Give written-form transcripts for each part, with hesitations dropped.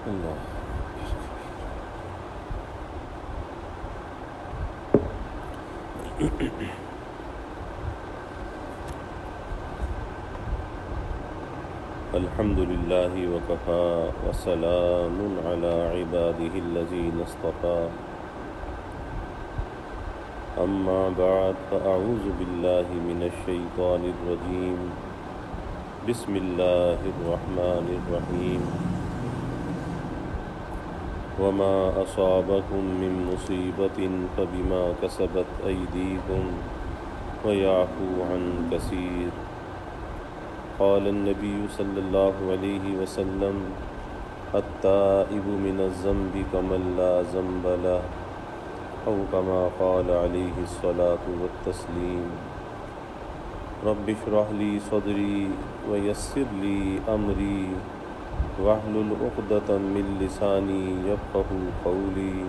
اللہ الحمد للہ وکفا وسلام علی عبادہ الذین اصطفى اما بعد فاعوذ باللہ من الشیطان الرجیم بسم اللہ الرحمن الرحیم وما اصابکم من مصیبت فبما کسبت ایدیکم ویعفو عن کثیر قال النبی صلی اللہ علیہ وسلم التائب من الذنب کمن لا ذنب له او کما قال علیہ الصلاة والتسلیم رب اشرح لی صدری ویسر لی امری واحلل عقدۃ من لسانی یفقهوا قولی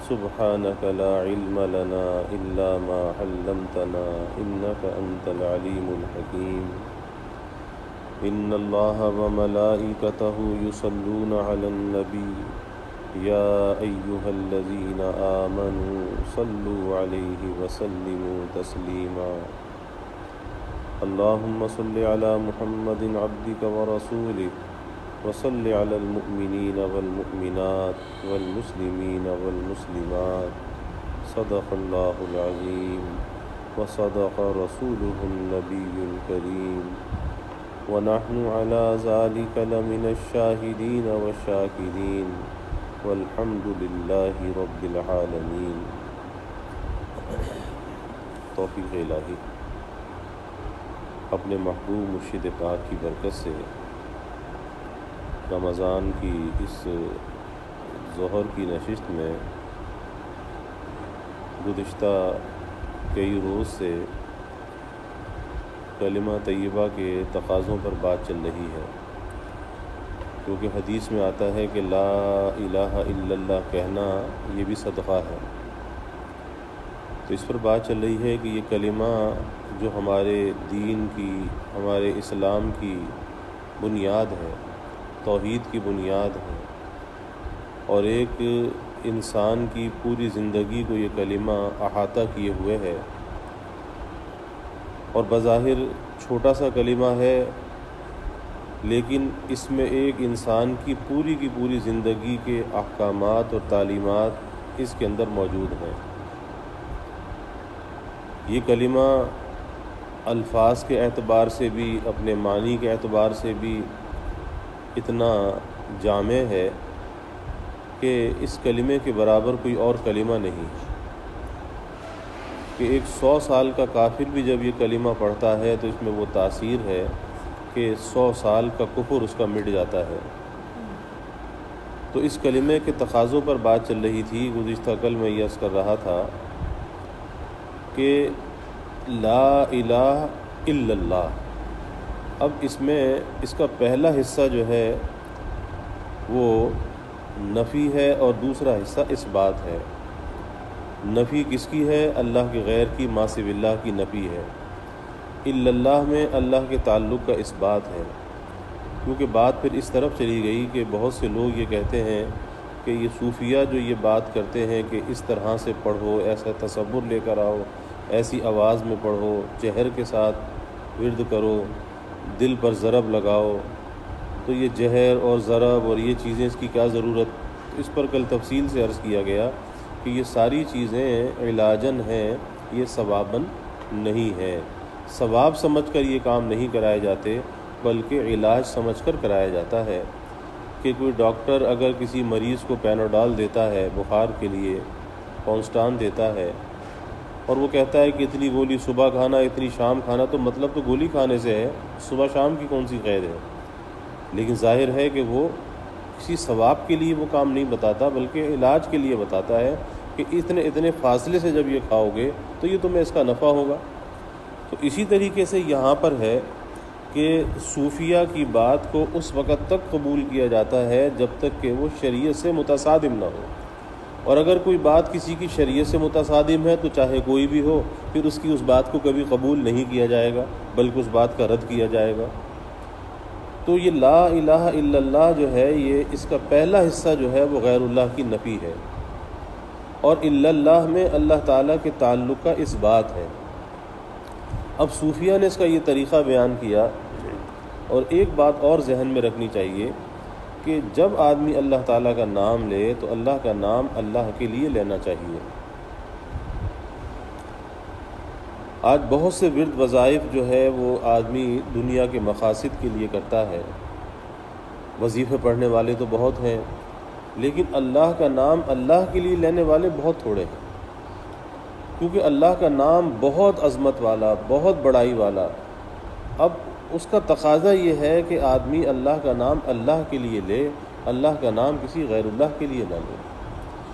سبحانک لا علم لنا الا ما علمتنا انک انت العلیم الحکیم ان اللہ وملائکتہ یصلون علی النبی یا ایہا الذین آمنوا صلوا علیہ وسلموا تسلیما اللہم صل علی محمد عبدک ورسولک وصل علی المؤمنین والمؤمنات والمسلمین والمسلمات صدق اللہ العظیم وصدق رسولہ النبی الکریم ونحن على ذلك لمن الشاہدین والشاکرین والحمد للہ رب العالمین۔ توفیق الہی اپنے محبوب مرشد پاک کی برکت سے رمضان کی اس ظہر کی نشست میں گزشتہ کئی روز سے کلمہ طیبہ کے تقاضوں پر بات چل رہی ہے، کیونکہ حدیث میں آتا ہے کہ لا الہ الا اللہ کہنا یہ بھی صدقہ ہے۔ تو اس پر بات چل رہی ہے کہ یہ کلمہ جو ہمارے دین کی، ہمارے اسلام کی بنیاد ہے، توحید کی بنیاد ہے، اور ایک انسان کی پوری زندگی کو یہ کلمہ احاطہ کیے ہوئے ہے، اور بظاہر چھوٹا سا کلمہ ہے، لیکن اس میں ایک انسان کی پوری زندگی کے احکامات اور تعلیمات اس کے اندر موجود ہیں۔ یہ کلمہ الفاظ کے اعتبار سے بھی، اپنے معنی کے اعتبار سے بھی اتنا جامع ہے کہ اس کلمے کے برابر کوئی اور کلمہ نہیں، کہ ایک 100 سال کا کافر بھی جب یہ کلمہ پڑھتا ہے تو اس میں وہ تاثیر ہے کہ 100 سال کا کفر اس کا مٹ جاتا ہے۔ تو اس کلمے کے تقاضوں پر بات چل رہی تھی۔ گزشتہ کل میں یہ عرض کر رہا تھا کہ لا الہ الا اللہ، اب اس میں اس کا پہلا حصہ جو ہے وہ نفی ہے اور دوسرا حصہ اس بات ہے۔ نفی کس کی ہے؟ اللہ کے غیر کی، ما سوی اللہ کی نفی ہے۔ الا اللہ میں اللہ کے تعلق کا اس بات ہے، کیونکہ بات پھر اس طرف چلی گئی کہ بہت سے لوگ یہ کہتے ہیں کہ یہ صوفیہ جو یہ بات کرتے ہیں کہ اس طرح سے پڑھو، ایسا تصور لے کر آؤ، ایسی آواز میں پڑھو، جہر کے ساتھ ورد کرو، دل پر ضرب لگاؤ، تو یہ جہر اور ضرب اور یہ چیزیں اس کی کیا ضرورت؟ اس پر کل تفصیل سے عرض کیا گیا کہ یہ ساری چیزیں علاجن ہیں، یہ ثواباً نہیں ہے۔ ثواب سمجھ کر یہ کام نہیں کرائے جاتے، بلکہ علاج سمجھ کر کرایا جاتا ہے۔ کہ کوئی ڈاکٹر اگر کسی مریض کو پیناڈول دیتا ہے بخار کے لیے، کونسٹان دیتا ہے، اور وہ کہتا ہے کہ اتنی گولی صبح کھانا، اتنی شام کھانا، تو مطلب تو گولی کھانے سے ہے، صبح شام کی کون سی قید ہے؟ لیکن ظاہر ہے کہ وہ کسی ثواب کے لیے وہ کام نہیں بتاتا، بلکہ علاج کے لیے بتاتا ہے کہ اتنے فاصلے سے جب یہ کھاؤ گے تو یہ تمہیں اس کا نفع ہوگا۔ تو اسی طریقے سے یہاں پر ہے کہ صوفیہ کی بات کو اس وقت تک قبول کیا جاتا ہے جب تک کہ وہ شریعت سے متصادم نہ ہو، اور اگر کوئی بات کسی کی شریعت سے متصادم ہے تو چاہے کوئی بھی ہو، پھر اس کی اس بات کو کبھی قبول نہیں کیا جائے گا، بلکہ اس بات کا رد کیا جائے گا۔ تو یہ لا الہ الا اللہ جو ہے یہ اس کا پہلا حصہ جو ہے وہ غیر اللہ کی نفی ہے، اور الا اللہ میں اللہ تعالیٰ کے تعلق کا اس بات ہے۔ اب صوفیہ نے اس کا یہ طریقہ بیان کیا، اور ایک بات اور ذہن میں رکھنی چاہیے کہ جب آدمی اللہ تعالیٰ کا نام لے تو اللہ کا نام اللہ کے لیے لینا چاہیے۔ آج بہت سے ورد وظائف جو ہے وہ آدمی دنیا کے مقاصد کے لیے کرتا ہے، وظیفے پڑھنے والے تو بہت ہیں، لیکن اللہ کا نام اللہ کے لیے لینے والے بہت تھوڑے ہیں، کیونکہ اللہ کا نام بہت عظمت والا، بہت بڑائی والا۔ اب اس کا تقاضا یہ ہے کہ آدمی اللہ کا نام اللہ کے لیے لے، اللہ کا نام کسی غیر اللہ کے لیے نہ لے،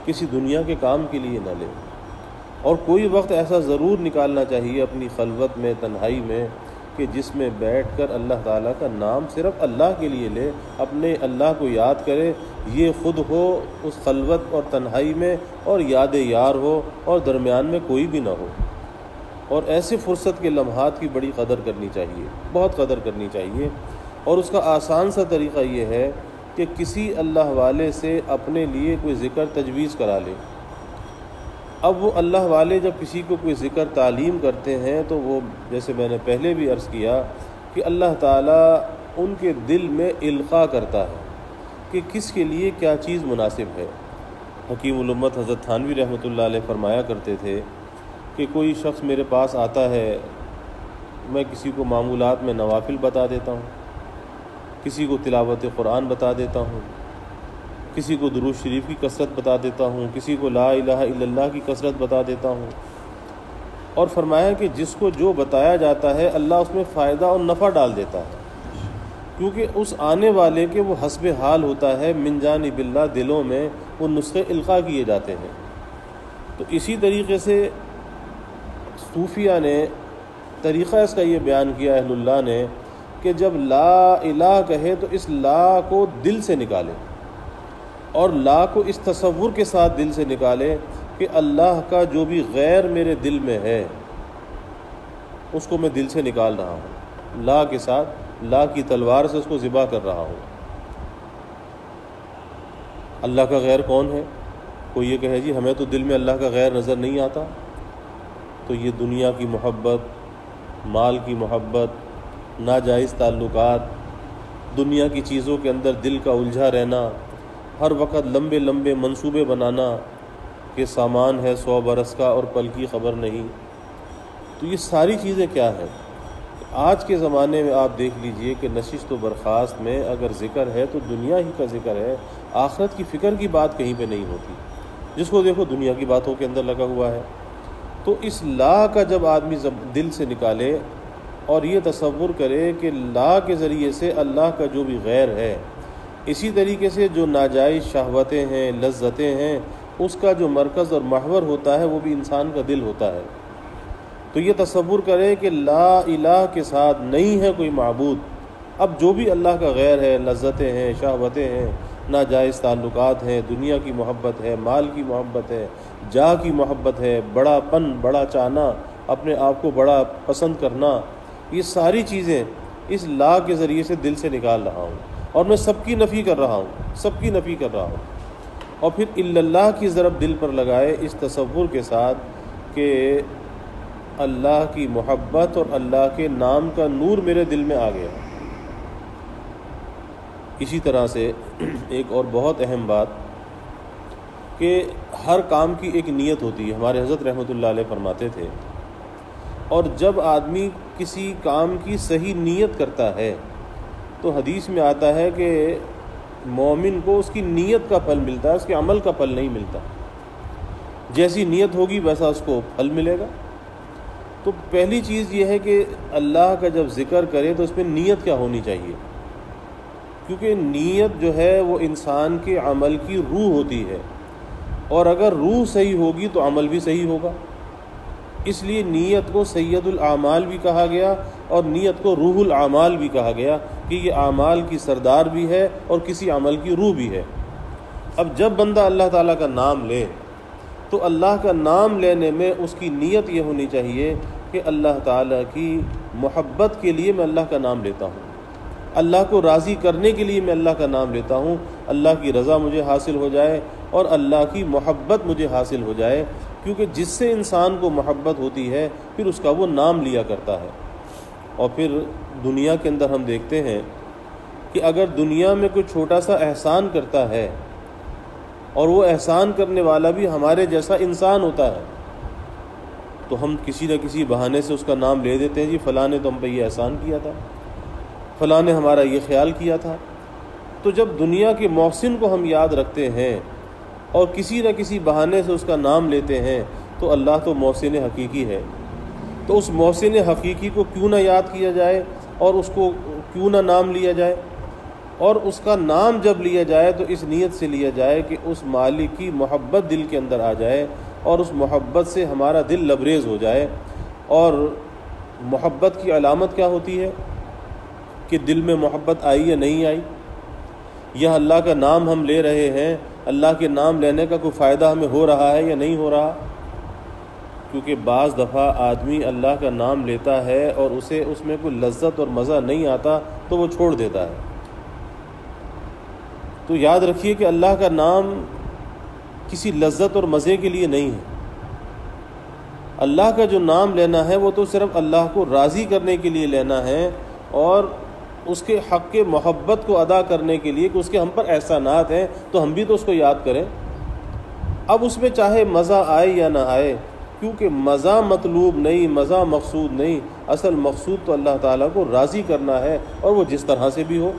کسی دنیا کے کام کے لیے نہ لے۔ اور کوئی وقت ایسا ضرور نکالنا چاہیے اپنی خلوت میں، تنہائی میں، کہ جس میں بیٹھ کر اللہ تعالیٰ کا نام صرف اللہ کے لیے لے، اپنے اللہ کو یاد کرے، یہ خود ہو اس خلوت اور تنہائی میں، اور یاد یار ہو، اور درمیان میں کوئی بھی نہ ہو۔ اور ایسے فرصت کے لمحات کی بڑی قدر کرنی چاہیے، بہت قدر کرنی چاہیے۔ اور اس کا آسان سا طریقہ یہ ہے کہ کسی اللہ والے سے اپنے لیے کوئی ذکر تجویز کرا لے۔ اب وہ اللہ والے جب کسی کو کوئی ذکر تعلیم کرتے ہیں تو وہ، جیسے میں نے پہلے بھی عرض کیا، کہ اللہ تعالیٰ ان کے دل میں القاء کرتا ہے کہ کس کے لیے کیا چیز مناسب ہے۔ حکیم الامت حضرت تھانوی رحمۃ اللہ علیہ فرمایا کرتے تھے کہ کوئی شخص میرے پاس آتا ہے، میں کسی کو معمولات میں نوافل بتا دیتا ہوں، کسی کو تلاوت قرآن بتا دیتا ہوں، کسی کو درود شریف کی کثرت بتا دیتا ہوں، کسی کو لا الہ الا اللہ کی کثرت بتا دیتا ہوں۔ اور فرمایا کہ جس کو جو بتایا جاتا ہے اللہ اس میں فائدہ اور نفع ڈال دیتا ہے، کیونکہ اس آنے والے کے وہ حسب حال ہوتا ہے، من جانب اللہ دلوں میں وہ نسخے القاء کیے جاتے ہیں۔ تو اسی طریقے سے صوفیہ نے طریقہ اس کا یہ بیان کیا، اہل اللہ نے، کہ جب لا الہ کہے تو اس لا کو دل سے نکالے، اور لا کو اس تصور کے ساتھ دل سے نکالے کہ اللہ کا جو بھی غیر میرے دل میں ہے اس کو میں دل سے نکال رہا ہوں، لا کے ساتھ، لا کی تلوار سے اس کو ذبح کر رہا ہوں۔ اللہ کا غیر کون ہے؟ کوئی یہ کہے جی ہمیں تو دل میں اللہ کا غیر نظر نہیں آتا، تو یہ دنیا کی محبت، مال کی محبت، ناجائز تعلقات، دنیا کی چیزوں کے اندر دل کا الجھا رہنا، ہر وقت لمبے لمبے منصوبے بنانا کہ سامان ہے 100 برس کا اور پل کی خبر نہیں۔ تو یہ ساری چیزیں کیا ہیں؟ آج کے زمانے میں آپ دیکھ لیجئے کہ نشست و برخاست میں اگر ذکر ہے تو دنیا ہی کا ذکر ہے، آخرت کی فکر کی بات کہیں پہ نہیں ہوتی، جس کو دیکھو دنیا کی باتوں کے اندر لگا ہوا ہے۔ تو اس لا کا جب آدمی دل سے نکالے اور یہ تصور کرے کہ لا کے ذریعے سے اللہ کا جو بھی غیر ہے، اسی طریقے سے جو ناجائز شہوتیں ہیں، لذتیں ہیں، اس کا جو مرکز اور محور ہوتا ہے وہ بھی انسان کا دل ہوتا ہے۔ تو یہ تصور کرے کہ لا الہ کے ساتھ نہیں ہے کوئی معبود، اب جو بھی اللہ کا غیر ہے، لذتیں ہیں، شہوتیں ہیں، ناجائز تعلقات ہیں، دنیا کی محبت ہے، مال کی محبت ہے، جاہ کی محبت ہے، بڑا پن، بڑا چاہنا، اپنے آپ کو بڑا پسند کرنا، یہ ساری چیزیں اس لا کے ذریعے سے دل سے نکال رہا ہوں، اور میں سب کی نفی کر رہا ہوں، سب کی نفی کر رہا ہوں۔ اور پھر الا اللہ کی ضرب دل پر لگائے اس تصور کے ساتھ کہ اللہ کی محبت اور اللہ کے نام کا نور میرے دل میں آ گیا۔ اسی طرح سے ایک اور بہت اہم بات کہ ہر کام کی ایک نیت ہوتی ہے، ہمارے حضرت رحمۃ اللہ علیہ فرماتے تھے، اور جب آدمی کسی کام کی صحیح نیت کرتا ہے تو حدیث میں آتا ہے کہ مومن کو اس کی نیت کا پھل ملتا ہے، اس کے عمل کا پھل نہیں ملتا، جیسی نیت ہوگی ویسا اس کو پھل ملے گا۔ تو پہلی چیز یہ ہے کہ اللہ کا جب ذکر کرے تو اس میں نیت کیا ہونی چاہیے، کیونکہ نیت جو ہے وہ انسان کے عمل کی روح ہوتی ہے، اور اگر روح صحیح ہوگی تو عمل بھی صحیح ہوگا۔ اس لیے نیت کو سید الاعمال بھی کہا گیا اور نیت کو روح الاعمال بھی کہا گیا کہ یہ اعمال کی سردار بھی ہے اور کسی عمل کی روح بھی ہے۔ اب جب بندہ اللہ تعالیٰ کا نام لے تو اللہ کا نام لینے میں اس کی نیت یہ ہونی چاہیے کہ اللہ تعالیٰ کی محبت کے لیے میں اللہ کا نام لیتا ہوں، اللہ کو راضی کرنے کے لیے میں اللہ کا نام لیتا ہوں، اللہ کی رضا مجھے حاصل ہو جائے اور اللہ کی محبت مجھے حاصل ہو جائے، کیونکہ جس سے انسان کو محبت ہوتی ہے پھر اس کا وہ نام لیا کرتا ہے۔ اور پھر دنیا کے اندر ہم دیکھتے ہیں کہ اگر دنیا میں کوئی چھوٹا سا احسان کرتا ہے اور وہ احسان کرنے والا بھی ہمارے جیسا انسان ہوتا ہے تو ہم کسی نہ کسی بہانے سے اس کا نام لے دیتے ہیں، جی فلاں نے تو ہم پہ یہ احسان کیا تھا، فلاں نے ہمارا یہ خیال کیا تھا۔ تو جب دنیا کے محسن کو ہم یاد رکھتے ہیں اور کسی نہ کسی بہانے سے اس کا نام لیتے ہیں تو اللہ تو محسن حقیقی ہے، تو اس محسن حقیقی کو کیوں نہ یاد کیا جائے اور اس کو کیوں نہ نام لیا جائے، اور اس کا نام جب لیا جائے تو اس نیت سے لیا جائے کہ اس مالک کی محبت دل کے اندر آ جائے اور اس محبت سے ہمارا دل لبریز ہو جائے۔ اور محبت کی علامت کیا ہوتی ہے کہ دل میں محبت آئی یا نہیں آئی، یا اللہ کا نام ہم لے رہے ہیں، اللہ کے نام لینے کا کوئی فائدہ ہمیں ہو رہا ہے یا نہیں ہو رہا۔ کیونکہ بعض دفعہ آدمی اللہ کا نام لیتا ہے اور اسے اس میں کوئی لذت اور مزہ نہیں آتا تو وہ چھوڑ دیتا ہے۔ تو یاد رکھیے کہ اللہ کا نام کسی لذت اور مزے کے لیے نہیں ہے۔ اللہ کا جو نام لینا ہے وہ تو صرف اللہ کو راضی کرنے کے لیے لینا ہے اور اس کے حق کے محبت کو ادا کرنے کے لیے کہ اس کے ہم پر احسانات ہیں تو ہم بھی تو اس کو یاد کریں۔ اب اس میں چاہے مزہ آئے یا نہ آئے، کیونکہ مزہ مطلوب نہیں، مزہ مقصود نہیں، اصل مقصود تو اللہ تعالیٰ کو راضی کرنا ہے، اور وہ جس طرح سے بھی ہو۔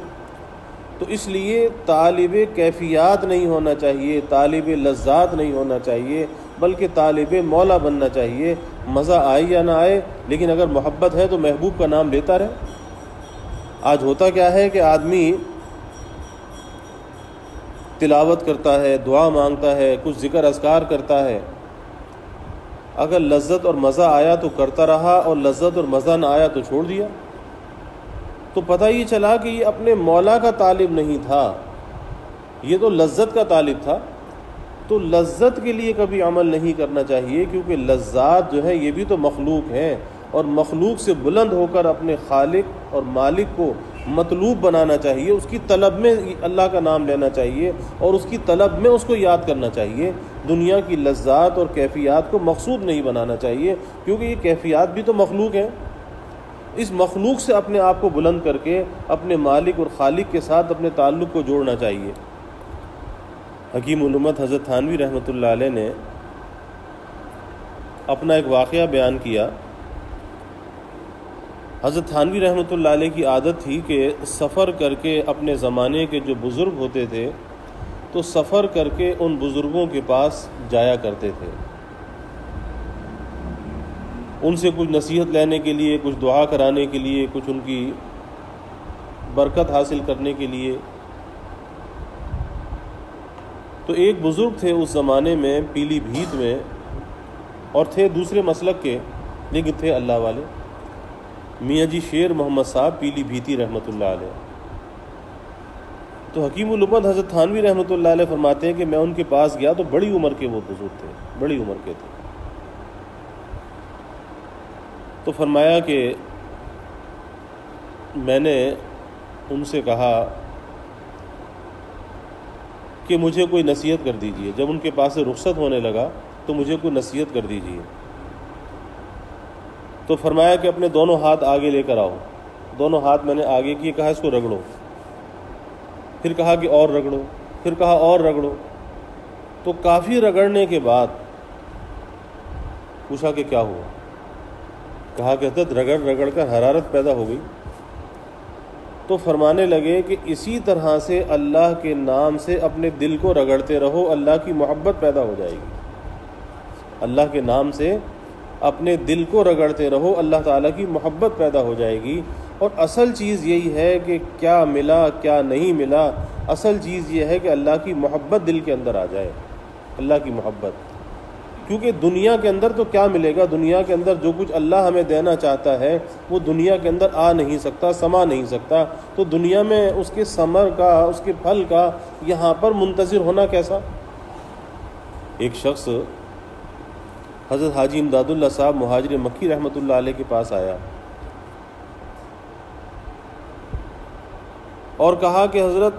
تو اس لیے طالب کیفیات نہیں ہونا چاہیے، طالب لذات نہیں ہونا چاہیے، بلکہ طالب مولا بننا چاہیے۔ مزہ آئے یا نہ آئے، لیکن اگر محبت ہے تو محبوب کا نام لیتا رہے۔ آج ہوتا کیا ہے کہ آدمی تلاوت کرتا ہے، دعا مانگتا ہے، کچھ ذکر اذکار کرتا ہے، اگر لذت اور مزہ آیا تو کرتا رہا اور لذت اور مزہ نہ آیا تو چھوڑ دیا، تو پتہ یہ چلا کہ یہ اپنے مولا کا طالب نہیں تھا، یہ تو لذت کا طالب تھا۔ تو لذت کے لیے کبھی عمل نہیں کرنا چاہیے، کیونکہ لذات جو ہے یہ بھی تو مخلوق ہیں، اور مخلوق سے بلند ہو کر اپنے خالق اور مالک کو مطلوب بنانا چاہیے، اس کی طلب میں اللہ کا نام لینا چاہیے اور اس کی طلب میں اس کو یاد کرنا چاہیے۔ دنیا کی لذات اور کیفیات کو مقصود نہیں بنانا چاہیے، کیونکہ یہ کیفیات بھی تو مخلوق ہیں۔ اس مخلوق سے اپنے آپ کو بلند کر کے اپنے مالک اور خالق کے ساتھ اپنے تعلق کو جوڑنا چاہیے۔ حکیم الامت حضرت تھانوی رحمۃ اللہ علیہ نے اپنا ایک واقعہ بیان کیا۔ حضرت تھانوی رحمۃ اللہ علیہ کی عادت تھی کہ سفر کر کے اپنے زمانے کے جو بزرگ ہوتے تھے تو سفر کر کے ان بزرگوں کے پاس جایا کرتے تھے، ان سے کچھ نصیحت لینے کے لیے، کچھ دعا کرانے کے لیے، کچھ ان کی برکت حاصل کرنے کے لیے۔ تو ایک بزرگ تھے اس زمانے میں پیلی بھیت میں، اور تھے دوسرے مسلک کے لیکن تھے اللہ والے، میاں جی شیر محمد صاحب پیلی بھیتی رحمۃ اللہ علیہ۔ تو حکیم الامت حضرت تھانوی رحمۃ اللہ علیہ فرماتے ہیں کہ میں ان کے پاس گیا تو بڑی عمر کے وہ بزرگ تھے، بڑی عمر کے تھے۔ تو فرمایا کہ میں نے ان سے کہا کہ مجھے کوئی نصیحت کر دیجئے، جب ان کے پاس سے رخصت ہونے لگا تو مجھے کوئی نصیحت کر دیجئے۔ تو فرمایا کہ اپنے دونوں ہاتھ آگے لے کر آؤ۔ دونوں ہاتھ میں نے آگے کیے، کہا اس کو رگڑو، پھر کہا کہ اور رگڑو، پھر کہا اور رگڑو۔ تو کافی رگڑنے کے بعد پوچھا کہ کیا ہوا؟ کہا کہ حضرت رگڑ رگڑ کر حرارت پیدا ہو گئی۔ تو فرمانے لگے کہ اسی طرح سے اللہ کے نام سے اپنے دل کو رگڑتے رہو، اللہ کی محبت پیدا ہو جائے گی۔ اللہ کے نام سے اپنے دل کو رگڑتے رہو، اللہ تعالیٰ کی محبت پیدا ہو جائے گی۔ اور اصل چیز یہی ہے کہ کیا ملا کیا نہیں ملا، اصل چیز یہ ہے کہ اللہ کی محبت دل کے اندر آ جائے، اللہ کی محبت۔ کیونکہ دنیا کے اندر تو کیا ملے گا، دنیا کے اندر جو کچھ اللہ ہمیں دینا چاہتا ہے وہ دنیا کے اندر آ نہیں سکتا، سما نہیں سکتا، تو دنیا میں اس کے ثمر کا، اس کے پھل کا یہاں پر منتظر ہونا کیسا؟ ایک شخص حضرت حاجی امداد اللہ صاحب مہاجر مکی رحمۃ اللہ علیہ کے پاس آیا اور کہا کہ حضرت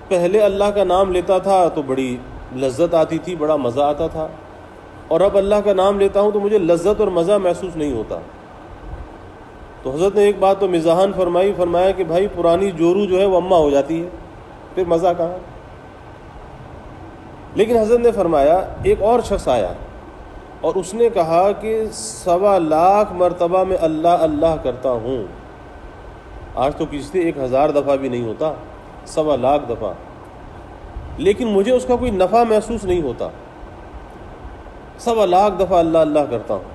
پہلے اللہ کا نام لیتا تھا تو بڑی لذت آتی تھی، بڑا مزہ آتا تھا، اور اب اللہ کا نام لیتا ہوں تو مجھے لذت اور مزہ محسوس نہیں ہوتا۔ تو حضرت نے ایک بات تو مزاحاً فرمایا کہ بھائی پرانی جورو جو ہے وہ اماں ہو جاتی ہے، پھر مزہ کہاں۔ لیکن حضرت نے فرمایا ایک اور شخص آیا اور اس نے کہا کہ 1.25 لاکھ مرتبہ میں اللہ اللہ کرتا ہوں، آج تو کسی سے 1000 دفعہ بھی نہیں ہوتا، 1.25 لاکھ دفعہ، لیکن مجھے اس کا کوئی نفع محسوس نہیں ہوتا، 1.25 لاکھ دفعہ اللہ اللہ کرتا ہوں۔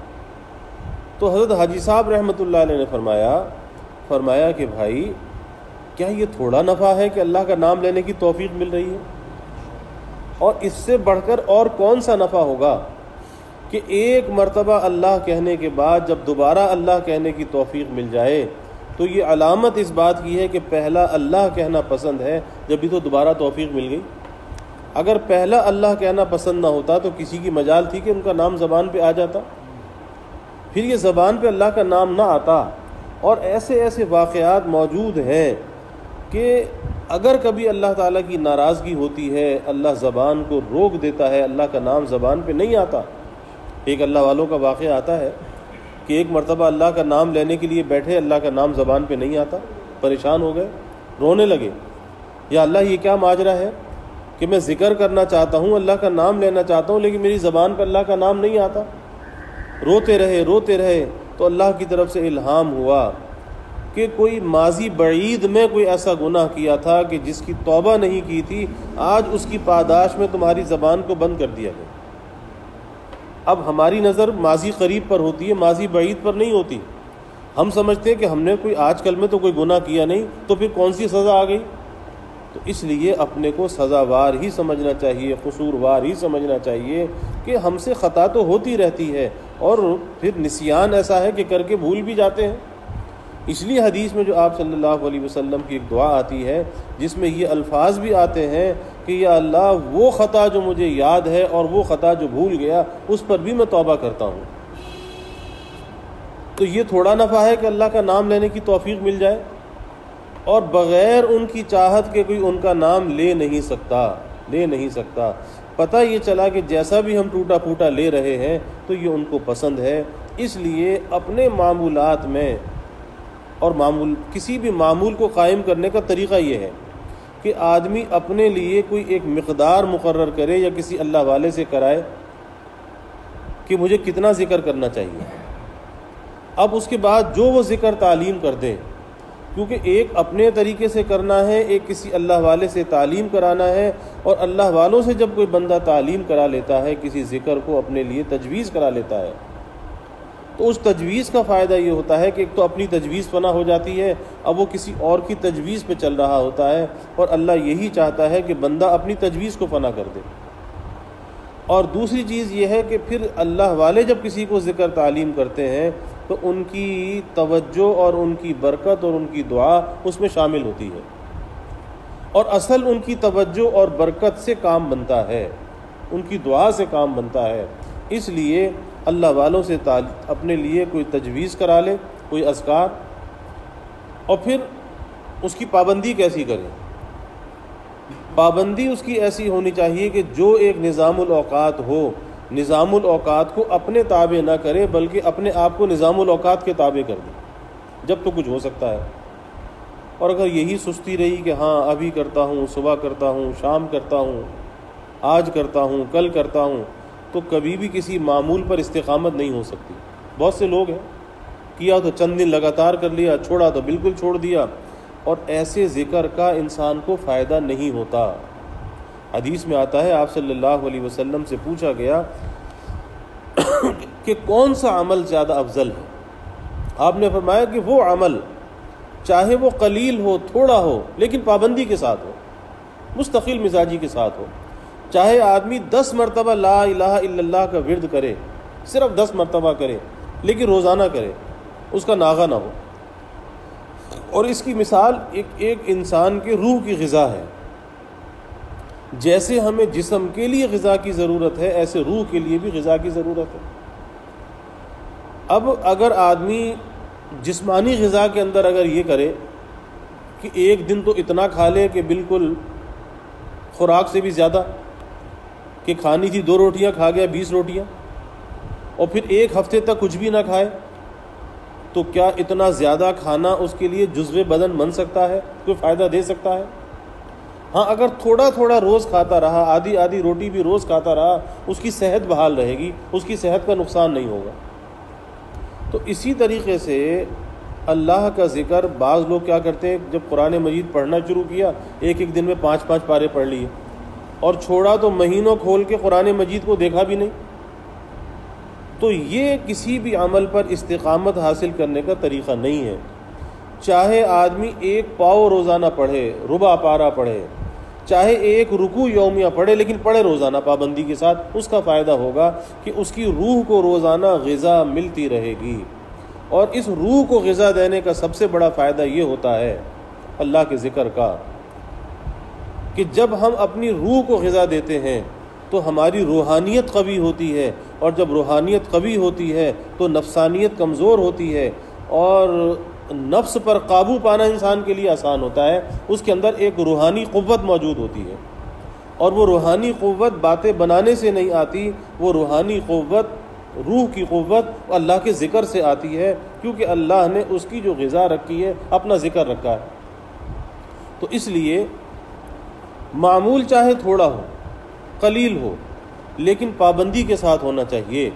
تو حضرت حاجی صاحب رحمۃ اللہ علیہ نے فرمایا کہ بھائی کیا یہ تھوڑا نفع ہے کہ اللہ کا نام لینے کی توفیق مل رہی ہے؟ اور اس سے بڑھ کر اور کون سا نفع ہوگا کہ ایک مرتبہ اللہ کہنے کے بعد جب دوبارہ اللہ کہنے کی توفیق مل جائے تو یہ علامت اس بات کی ہے کہ پہلا اللہ کہنا پسند ہے، جب بھی تو دوبارہ توفیق مل گئی۔ اگر پہلا اللہ کہنا پسند نہ ہوتا تو کسی کی مجال تھی کہ ان کا نام زبان پہ آ جاتا، پھر یہ زبان پہ اللہ کا نام نہ آتا۔ اور ایسے ایسے واقعات موجود ہیں کہ اگر کبھی اللہ تعالیٰ کی ناراضگی ہوتی ہے، اللہ زبان کو روک دیتا ہے، اللہ کا نام زبان پہ نہیں آتا۔ ایک اللہ والوں کا واقعہ آتا ہے کہ ایک مرتبہ اللہ کا نام لینے کے لیے بیٹھے، اللہ کا نام زبان پہ نہیں آتا، پریشان ہو گئے، رونے لگے، یا اللہ یہ کیا ماجرا ہے کہ میں ذکر کرنا چاہتا ہوں، اللہ کا نام لینا چاہتا ہوں، لیکن میری زبان پہ اللہ کا نام نہیں آتا۔ روتے رہے تو اللہ کی طرف سے الہام ہوا کہ کوئی ماضی بعید میں کوئی ایسا گناہ کیا تھا کہ جس کی توبہ نہیں کی تھی، آج اس کی پاداش میں تمہاری زبان کو بند کر دیا گیا۔ اب ہماری نظر ماضی قریب پر ہوتی ہے، ماضی بعید پر نہیں ہوتی۔ ہم سمجھتے ہیں کہ ہم نے کوئی آج کل میں تو کوئی گناہ کیا نہیں، تو پھر کون سی سزا آ گئی؟ تو اس لیے اپنے کو سزاوار ہی سمجھنا چاہیے، قصوروار ہی سمجھنا چاہیے کہ ہم سے خطا تو ہوتی رہتی ہے، اور پھر نسیان ایسا ہے کہ کر کے بھول بھی جاتے ہیں۔ اس لیے حدیث میں جو آپ صلی اللہ علیہ وسلم کی ایک دعا آتی ہے جس میں یہ الفاظ بھی آتے ہیں کہ یا اللہ وہ خطا جو مجھے یاد ہے اور وہ خطا جو بھول گیا اس پر بھی میں توبہ کرتا ہوں۔ تو یہ تھوڑا نفع ہے کہ اللہ کا نام لینے کی توفیق مل جائے، اور بغیر ان کی چاہت کے کوئی ان کا نام لے نہیں سکتا۔ پتہ یہ چلا کہ جیسا بھی ہم ٹوٹا پھوٹا لے رہے ہیں تو یہ ان کو پسند ہے۔ اس لیے اپنے معمولات میں اور کسی بھی معمول کو قائم کرنے کا طریقہ یہ ہے کہ آدمی اپنے لیے کوئی ایک مقدار مقرر کرے یا کسی اللہ والے سے کرائے کہ مجھے کتنا ذکر کرنا چاہیے۔ اب اس کے بعد جو وہ ذکر تعلیم کر دے، کیونکہ ایک اپنے طریقے سے کرنا ہے، ایک کسی اللہ والے سے تعلیم کرانا ہے، اور اللہ والوں سے جب کوئی بندہ تعلیم کرا لیتا ہے، کسی ذکر کو اپنے لیے تجویز کرا لیتا ہے، تو اس تجویز کا فائدہ یہ ہوتا ہے کہ ایک تو اپنی تجویز فنا ہو جاتی ہے، اب وہ کسی اور کی تجویز پہ چل رہا ہوتا ہے، اور اللہ یہی چاہتا ہے کہ بندہ اپنی تجویز کو فنا کر دے۔ اور دوسری چیز یہ ہے کہ پھر اللہ والے جب کسی کو ذکر تعلیم کرتے ہیں تو ان کی توجہ اور ان کی برکت اور ان کی دعا اس میں شامل ہوتی ہے، اور اصل ان کی توجہ اور برکت سے کام بنتا ہے، ان کی دعا سے کام بنتا ہے۔ اس لیے اللہ والوں سے اپنے لیے کوئی تجویز کرا لے، کوئی اذکار، اور پھر اس کی پابندی کیسی کرے؟ پابندی اس کی ایسی ہونی چاہیے کہ جو ایک نظام الاوقات ہو، نظام الاوقات کو اپنے تابع نہ کرے بلکہ اپنے آپ کو نظام الاوقات کے تابع کر دے جب تو کچھ ہو سکتا ہے۔ اور اگر یہی سستی رہی کہ ہاں ابھی کرتا ہوں، صبح کرتا ہوں، شام کرتا ہوں، آج کرتا ہوں، کل کرتا ہوں، تو کبھی بھی کسی معمول پر استقامت نہیں ہو سکتی۔ بہت سے لوگ ہیں کیا تو چند دن لگاتار کر لیا، چھوڑا تو بالکل چھوڑ دیا، اور ایسے ذکر کا انسان کو فائدہ نہیں ہوتا۔ حدیث میں آتا ہے آپ صلی اللہ علیہ وسلم سے پوچھا گیا کہ کون سا عمل زیادہ افضل ہے؟ آپ نے فرمایا کہ وہ عمل چاہے وہ قلیل ہو، تھوڑا ہو، لیکن پابندی کے ساتھ ہو، مستقل مزاجی کے ساتھ ہو۔ چاہے آدمی 10 مرتبہ لا الہ الا اللہ کا ورد کرے، صرف 10 مرتبہ کرے، لیکن روزانہ کرے، اس کا ناغہ نہ ہو۔ اور اس کی مثال ایک انسان کے روح کی غذا ہے۔ جیسے ہمیں جسم کے لیے غذا کی ضرورت ہے، ایسے روح کے لیے بھی غذا کی ضرورت ہے۔ اب اگر آدمی جسمانی غذا کے اندر اگر یہ کرے کہ ایک دن تو اتنا کھا لے کہ بالکل خوراک سے بھی زیادہ، کہ کھانی تھی 2 روٹیاں کھا گیا 20 روٹیاں، اور پھر ایک ہفتے تک کچھ بھی نہ کھائے، تو کیا اتنا زیادہ کھانا اس کے لیے جزو بدن بن سکتا ہے؟ کوئی فائدہ دے سکتا ہے؟ ہاں، اگر تھوڑا تھوڑا روز کھاتا رہا، آدھی آدھی روٹی بھی روز کھاتا رہا، اس کی صحت بحال رہے گی، اس کی صحت کا نقصان نہیں ہوگا۔ تو اسی طریقے سے اللہ کا ذکر، بعض لوگ کیا کرتے ہیں، جب قرآن مجید پڑھنا شروع کیا، ایک ایک دن میں 5 پارے پڑھ لیے، اور چھوڑا تو مہینوں کھول کے قرآن مجید کو دیکھا بھی نہیں۔ تو یہ کسی بھی عمل پر استقامت حاصل کرنے کا طریقہ نہیں ہے۔ چاہے آدمی 1 پاؤ روزانہ پڑھے، ربع پارہ پڑھے، چاہے 1 رکوع یومیہ پڑھے، لیکن پڑھے روزانہ پابندی کے ساتھ، اس کا فائدہ ہوگا کہ اس کی روح کو روزانہ غذا ملتی رہے گی۔ اور اس روح کو غذا دینے کا سب سے بڑا فائدہ یہ ہوتا ہے اللہ کے ذکر کا، کہ جب ہم اپنی روح کو غذا دیتے ہیں تو ہماری روحانیت قوی ہوتی ہے، اور جب روحانیت قوی ہوتی ہے تو نفسانیت کمزور ہوتی ہے، اور نفس پر قابو پانا انسان کے لیے آسان ہوتا ہے۔ اس کے اندر ایک روحانی قوت موجود ہوتی ہے، اور وہ روحانی قوت باتیں بنانے سے نہیں آتی، وہ روحانی قوت، روح کی قوت اللہ کے ذکر سے آتی ہے، کیونکہ اللہ نے اس کی جو غذا رکھی ہے اپنا ذکر رکھا ہے۔ تو اس لیے معمول چاہے تھوڑا ہو، قلیل ہو، لیکن پابندی کے ساتھ ہونا چاہیے۔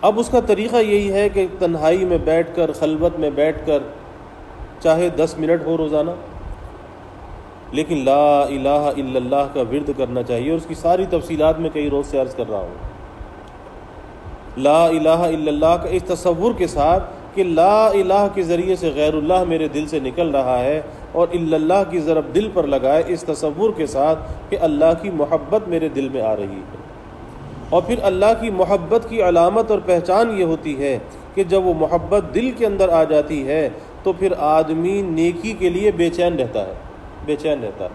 اب اس کا طریقہ یہی ہے کہ تنہائی میں بیٹھ کر، خلوت میں بیٹھ کر، چاہے 10 منٹ ہو روزانہ، لیکن لا الہ الا اللہ کا ورد کرنا چاہیے، اور اس کی ساری تفصیلات میں کئی روز سے عرض کر رہا ہوں۔ لا الہ الا اللہ کا اس تصور کے ساتھ کہ لا الہ کے ذریعے سے غیر اللہ میرے دل سے نکل رہا ہے، اور الا اللہ کی ضرب دل پر لگائے اس تصور کے ساتھ کہ اللہ کی محبت میرے دل میں آ رہی ہے۔ اور پھر اللہ کی محبت کی علامت اور پہچان یہ ہوتی ہے کہ جب وہ محبت دل کے اندر آ جاتی ہے تو پھر آدمی نیکی کے لیے بے چین رہتا ہے۔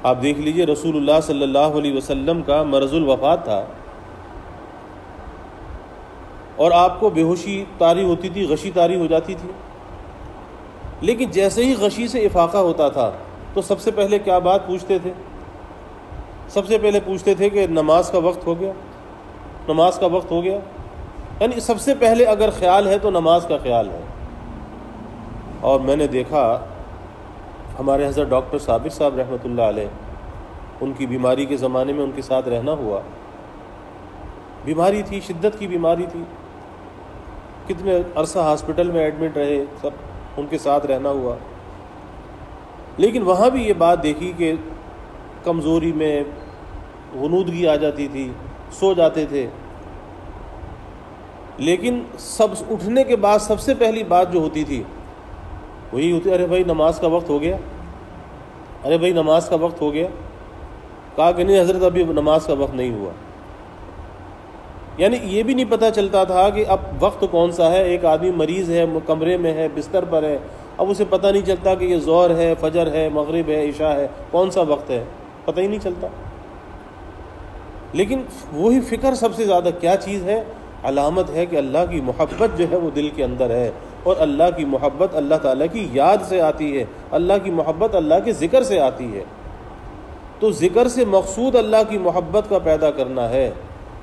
آپ دیکھ لیجئے، رسول اللہ صلی اللہ علیہ وسلم کا مرض الوفات تھا، اور آپ کو بے ہوشی طاری ہوتی تھی، غشی طاری ہو جاتی تھی، لیکن جیسے ہی غشی سے افاقہ ہوتا تھا تو سب سے پہلے کیا بات پوچھتے تھے؟ سب سے پہلے پوچھتے تھے کہ نماز کا وقت ہو گیا، نماز کا وقت ہو گیا۔ یعنی سب سے پہلے اگر خیال ہے تو نماز کا خیال ہے۔ اور میں نے دیکھا ہمارے حضرت ڈاکٹر صابر صاحب رحمۃ اللہ علیہ، ان کی بیماری کے زمانے میں ان کے ساتھ رہنا ہوا، بیماری تھی، شدت کی بیماری تھی، کتنے عرصہ ہاسپٹل میں ایڈمٹ رہے، سب ان کے ساتھ رہنا ہوا، لیکن وہاں بھی یہ بات دیکھی کہ کمزوری میں غنودگی آ جاتی تھی، سو جاتے تھے، لیکن سب اٹھنے کے بعد سب سے پہلی بات جو ہوتی تھی وہی ہوتی، ارے بھائی نماز کا وقت ہو گیا، ارے بھائی نماز کا وقت ہو گیا۔ کہا کہ نہیں حضرت ابھی نماز کا وقت نہیں ہوا۔ یعنی یہ بھی نہیں پتہ چلتا تھا کہ اب وقت کون سا ہے۔ ایک آدمی مریض ہے، کمرے میں ہے، بستر پر ہے، اب اسے پتہ نہیں چلتا کہ یہ ظہر ہے، فجر ہے، مغرب ہے، عشاء ہے، کون سا وقت ہے، پتہ ہی نہیں چلتا۔ لیکن وہی فکر سب سے زیادہ کیا چیز ہے؟ علامت ہے کہ اللہ کی محبت جو ہے وہ دل کے اندر ہے، اور اللہ کی محبت اللہ تعالیٰ کی یاد سے آتی ہے، اللہ کی محبت اللہ کے ذکر سے آتی ہے۔ تو ذکر سے مقصود اللہ کی محبت کا پیدا کرنا ہے،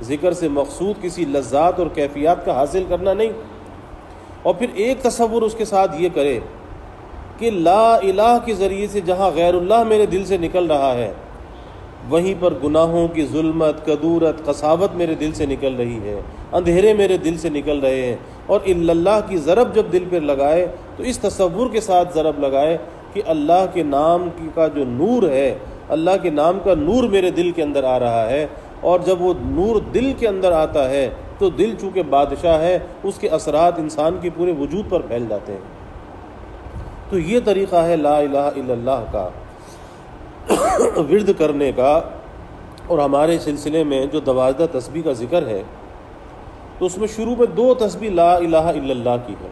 ذکر سے مقصود کسی لذات اور کیفیات کا حاصل کرنا نہیں۔ اور پھر ایک تصور اس کے ساتھ یہ کرے کہ لا الہ کے ذریعے سے جہاں غیر اللہ میرے دل سے نکل رہا ہے، وہیں پر گناہوں کی ظلمت، کدورت، قساوت میرے دل سے نکل رہی ہے، اندھیرے میرے دل سے نکل رہے ہیں، اور الا اللہ کی ضرب جب دل پر لگائے تو اس تصور کے ساتھ ضرب لگائے کہ اللہ کے نام کا جو نور ہے، اللہ کے نام کا نور میرے دل کے اندر آ رہا ہے، اور جب وہ نور دل کے اندر آتا ہے تو دل چونکہ بادشاہ ہے، اس کے اثرات انسان کے پورے وجود پر پھیل جاتے ہیں۔ تو یہ طریقہ ہے لا الہ الا اللہ کا ورد کرنے کا۔ اور ہمارے سلسلے میں جو 12 تسبیح کا ذکر ہے تو اس میں شروع میں 2 تسبیح لا الہ الا اللہ کی ہے،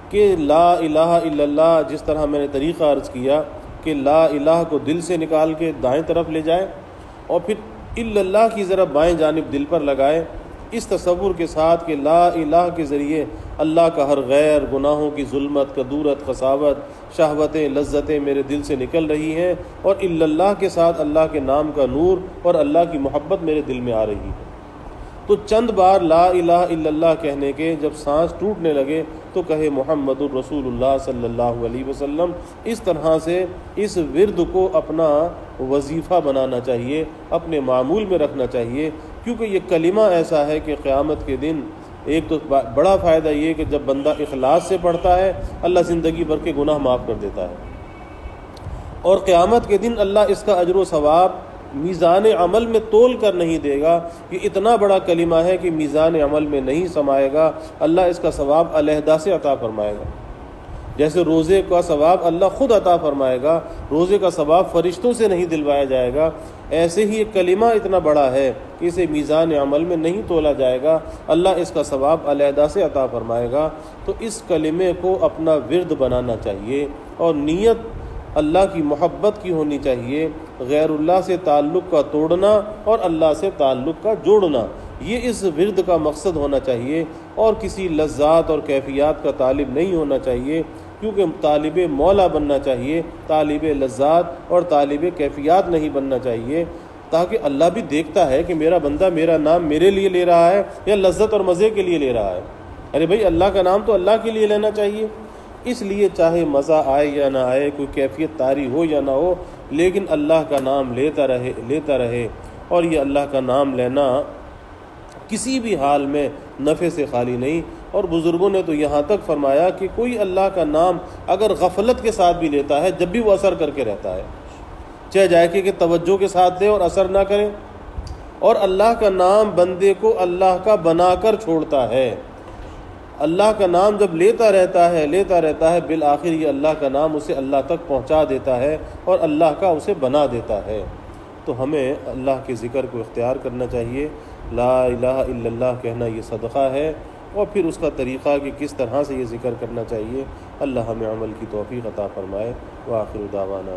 کہ لا الہ الا اللہ جس طرح میں نے طریقہ عرض کیا کہ لا الہ کو دل سے نکال کے دائیں طرف لے جائے، اور پھر الا اللہ کی ذرا بائیں جانب دل پر لگائے، اس تصور کے ساتھ کہ لا الہ کے ذریعے اللہ کا ہر غیر، گناہوں کی ظلمت، کدورت، خساوت، شہوتیں، لذتیں میرے دل سے نکل رہی ہیں، اور الا اللہ کے ساتھ اللہ کے نام کا نور اور اللہ کی محبت میرے دل میں آ رہی ہے۔ تو چند بار لا الہ الا اللہ کہنے کے جب سانس ٹوٹنے لگے تو کہے محمد الرسول اللہ صلی اللہ علیہ وسلم۔ اس طرح سے اس ورد کو اپنا وظیفہ بنانا چاہیے، اپنے معمول میں رکھنا چاہیے، کیونکہ یہ کلمہ ایسا ہے کہ قیامت کے دن ایک تو بڑا فائدہ یہ کہ جب بندہ اخلاص سے پڑھتا ہے اللہ زندگی بھر کے گناہ معاف کر دیتا ہے، اور قیامت کے دن اللہ اس کا اجر و ثواب میزان عمل میں تول کر نہیں دے گا۔ یہ اتنا بڑا کلمہ ہے کہ میزان عمل میں نہیں سمائے گا، اللہ اس کا ثواب علیحدہ سے عطا فرمائے گا۔ جیسے روزے کا ثواب اللہ خود عطا فرمائے گا، روزے کا ثواب فرشتوں سے نہیں دلوایا جائے گا، ایسے ہی یہ کلمہ اتنا بڑا ہے کہ اسے میزان عمل میں نہیں تولا جائے گا، اللہ اس کا ثواب علیحدہ سے عطا فرمائے گا۔ تو اس کلمے کو اپنا ورد بنانا چاہیے، اور نیت اللہ کی محبت کی ہونی چاہیے، غیر اللہ سے تعلق کا توڑنا اور اللہ سے تعلق کا جوڑنا، یہ اس ورد کا مقصد ہونا چاہیے، اور کسی لذات اور کیفیات کا طالب نہیں ہونا چاہیے، کیونکہ طالب مولا بننا چاہیے، طالب لذات اور طالب کیفیات نہیں بننا چاہیے، تاکہ اللہ بھی دیکھتا ہے کہ میرا بندہ میرا نام میرے لیے لے رہا ہے یا لذت اور مزے کے لیے لے رہا ہے۔ ارے بھائی اللہ کا نام تو اللہ کے لیے لینا چاہیے، اس لیے چاہے مزہ آئے یا نہ آئے، کوئی کیفیت طاری ہو یا نہ ہو، لیکن اللہ کا نام لیتا رہے، اور یہ اللہ کا نام لینا کسی بھی حال میں نفع سے خالی نہیں۔ اور بزرگوں نے تو یہاں تک فرمایا کہ کوئی اللہ کا نام اگر غفلت کے ساتھ بھی لیتا ہے جب بھی وہ اثر کر کے رہتا ہے، چاہے جائے کہ توجہ کے ساتھ لے اور اثر نہ کرے، اور اللہ کا نام بندے کو اللہ کا بنا کر چھوڑتا ہے۔ اللہ کا نام جب لیتا رہتا ہے بالآخر یہ اللہ کا نام اسے اللہ تک پہنچا دیتا ہے اور اللہ کا اسے بنا دیتا ہے۔ تو ہمیں اللہ کے ذکر کو اختیار کرنا چاہیے، لا الہ الا اللہ کہنا یہ صدقہ ہے، اور پھر اس کا طریقہ کہ کس طرح سے یہ ذکر کرنا چاہیے، اللہ ہمیں عمل کی توفیق عطا فرمائے۔ وآخر دعوانا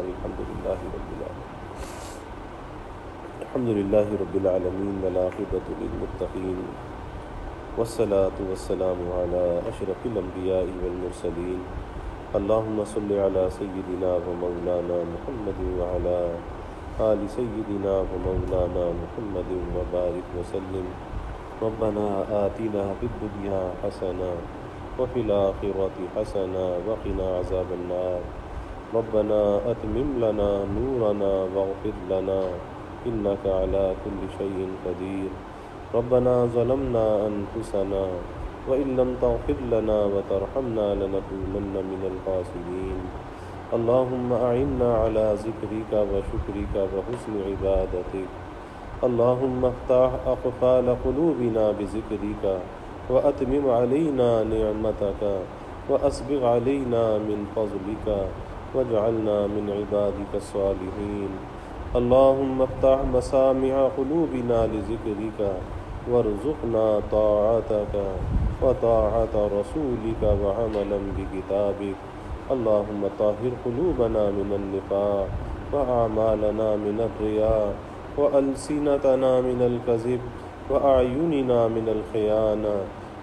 الحمدللہ رب العالمین والعاقبۃ للمتقین، والصلاة والسلام على اشرف الانبیاء والمرسلین، اللہم صل علی سیدنا و مولانا محمد وعلى آل سیدنا و مولانا محمد وبارک وسلم۔ ربنا آتنا فی الدنیا حسنہ وفی الآخرۃ حسنہ وقنا عذاب النار۔ ربنا اتمم لنا نورنا واغفر لنا انک علی کل شیء قدیر۔ ربنا ظلمنا انفسنا وان لم تغفر لنا وترحمنا لنكونن من الخاسرین۔ اللهم اعنا على ذکرک وشکرک وحسن عبادتک۔ اللهم افتح اقفال قلوبنا بذکرک واتمم علینا نعمتک واسبغ علینا من فضلک واجعلنا من عبادک الصالحین۔ اللهم افتح مسامع قلوبنا لذکرک وارزقنا طاعتك وطاعة رسولك وعملا بكتابك۔ اللهم طهر قلوبنا من النفاق وأعمالنا من الرياء وألسنتنا من الكذب وأعيننا من الخيانة،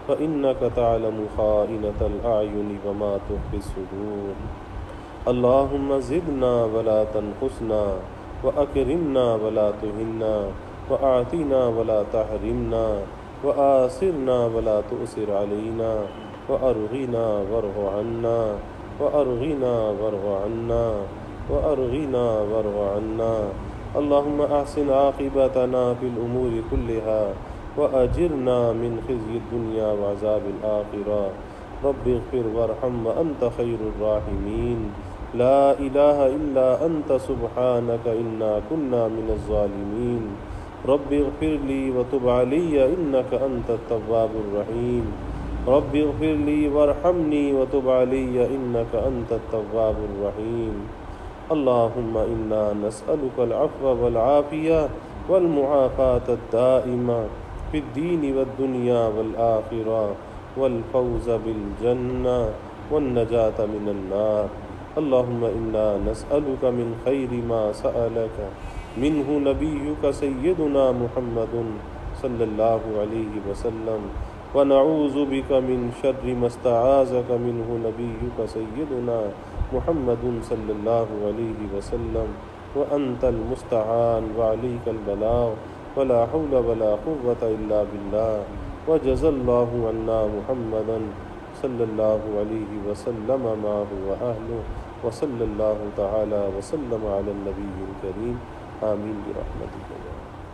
فإنك تعلم خائنة الأعين وما تخفي الصدور۔ اللهم زدنا ولا تنقصنا، وأكرمنا ولا تهنا، وأعطنا ولا تحرمنا، وآثرنا ولا تؤثر علينا، وأرغنا وارغ عنا، وأرغنا وارغ عنا، وأرغنا وارغ عنا۔ اللهم أحسن عاقبتنا في الأمور كلها وأجرنا من خزي الدنيا وعذاب الآخرة۔ رب اغفر وارحم وأنت خير الراحمين، لا إله إلا أنت سبحانك إنا كنا من الظالمين۔ رب اغفر لي وتب علي إنك أنت التواب الرحيم۔ رب اغفر لي وارحمني وتب علي إنك أنت التواب الرحيم۔ اللهم إنا نسألك العفو والعافية والمعافاة الدائمة في الدين والدنيا والآخرة، والفوز بالجنة والنجاة من النار۔ اللهم إنا نسألك من خير ما سألك منه نبيك سيدنا محمد صلی اللہ علیہ وسلم ونعوذ بک من شر ما استعاذک منہ نبیک سیدنا محمد صلی اللہ علیہ وسلم وانت المستعان وعلیک البلاغ ولا حول ولا قوة الا باللہ وجزا اللہ عنا محمدا صلی اللہ علیہ وسلم ما هو اہلہ وصلی اللہ تعالی وسلم علی النبی الکریم آمین برحمتک.